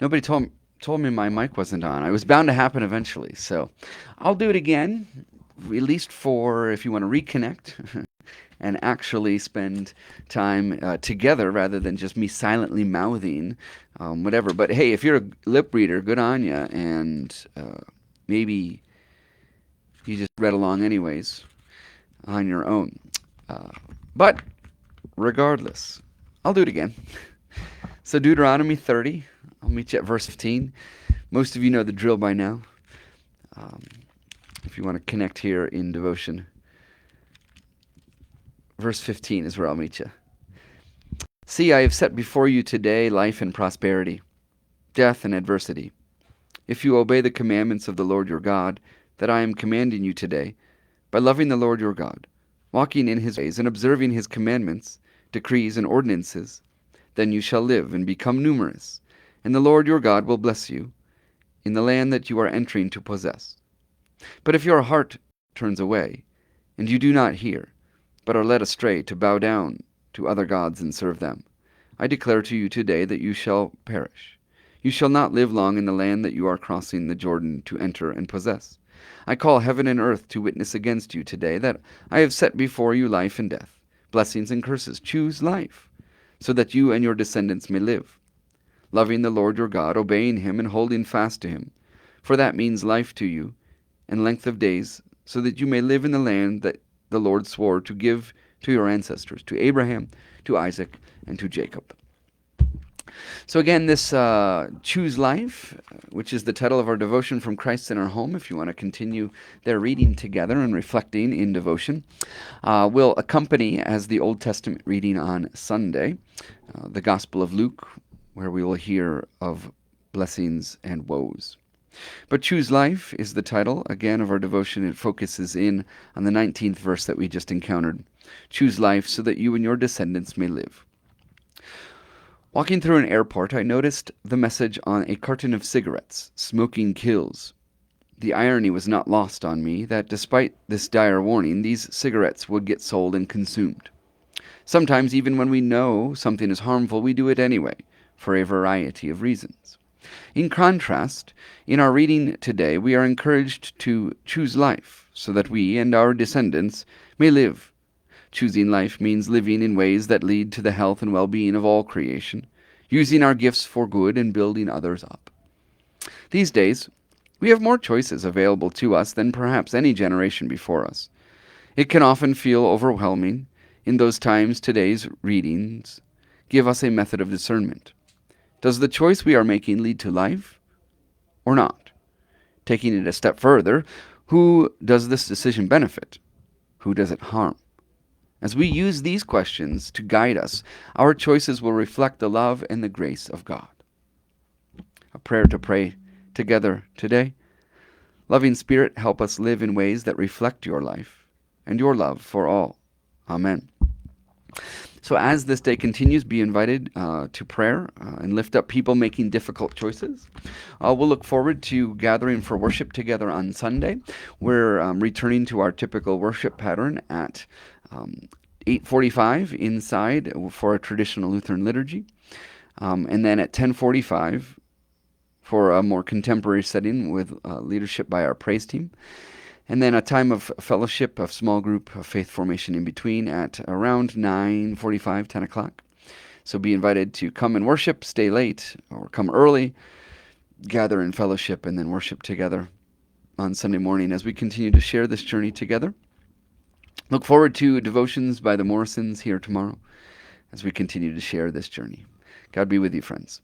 Nobody told me my mic wasn't on. It was bound to happen eventually. So I'll do it again, at least for if you want to reconnect and actually spend time together rather than just me silently mouthing whatever. But hey, if you're a lip reader, good on you. And maybe you just read along anyways on your own. Uh, but regardless, I'll do it again. So Deuteronomy 30, I'll meet you at verse 15. Most of you know the drill by now. Um, if you want to connect here in devotion, verse 15 is where I'll meet you. See, I have set before you today life and prosperity, death and adversity. If you obey the commandments of the Lord your God that I am commanding you today, by loving the Lord your God, walking in his ways and observing his commandments, decrees, and ordinances, then you shall live and become numerous, and the Lord your God will bless you in the land that you are entering to possess. But if your heart turns away, and you do not hear, but are led astray to bow down to other gods and serve them, I declare to you today that you shall perish. You shall not live long in the land that you are crossing the Jordan to enter and possess. I call heaven and earth to witness against you today that I have set before you life and death, blessings and curses. Choose life, so that you and your descendants may live, loving the Lord your God, obeying him and holding fast to him. For that means life to you and length of days, so that you may live in the land that the Lord swore to give to your ancestors, to Abraham, to Isaac, and to Jacob. So again, this Choose Life, which is the title of our devotion from Christ in Our Home, if you want to continue their reading together and reflecting in devotion, will accompany as the Old Testament reading on Sunday, the Gospel of Luke, where we will hear of blessings and woes. But Choose Life is the title, again, of our devotion. It focuses in on the 19th verse that we just encountered. Choose life so that you and your descendants may live. Walking through an airport, I noticed the message on a carton of cigarettes, "Smoking kills." The irony was not lost on me that despite this dire warning, these cigarettes would get sold and consumed. Sometimes, even when we know something is harmful, we do it anyway, for a variety of reasons. In contrast, in our reading today, we are encouraged to choose life so that we and our descendants may live. Choosing life means living in ways that lead to the health and well-being of all creation, using our gifts for good and building others up. These days, we have more choices available to us than perhaps any generation before us. It can often feel overwhelming. In those times, today's readings give us a method of discernment. Does the choice we are making lead to life or not? Taking it a step further, who does this decision benefit? Who does it harm? As we use these questions to guide us, our choices will reflect the love and the grace of God. A prayer to pray together today. Loving Spirit, help us live in ways that reflect your life and your love for all. Amen. So as this day continues, be invited to prayer and lift up people making difficult choices. We'll look forward to gathering for worship together on Sunday. We're returning to our typical worship pattern at 8:45 inside for a traditional Lutheran liturgy, and then at 10:45 for a more contemporary setting with leadership by our praise team. And then a time of fellowship, of small group, of faith formation in between at around 9:45, 10 o'clock. So be invited to come and worship, stay late, or come early, gather in fellowship, and then worship together on Sunday morning as we continue to share this journey together. Look forward to devotions by the Morrisons here tomorrow as we continue to share this journey. God be with you, friends.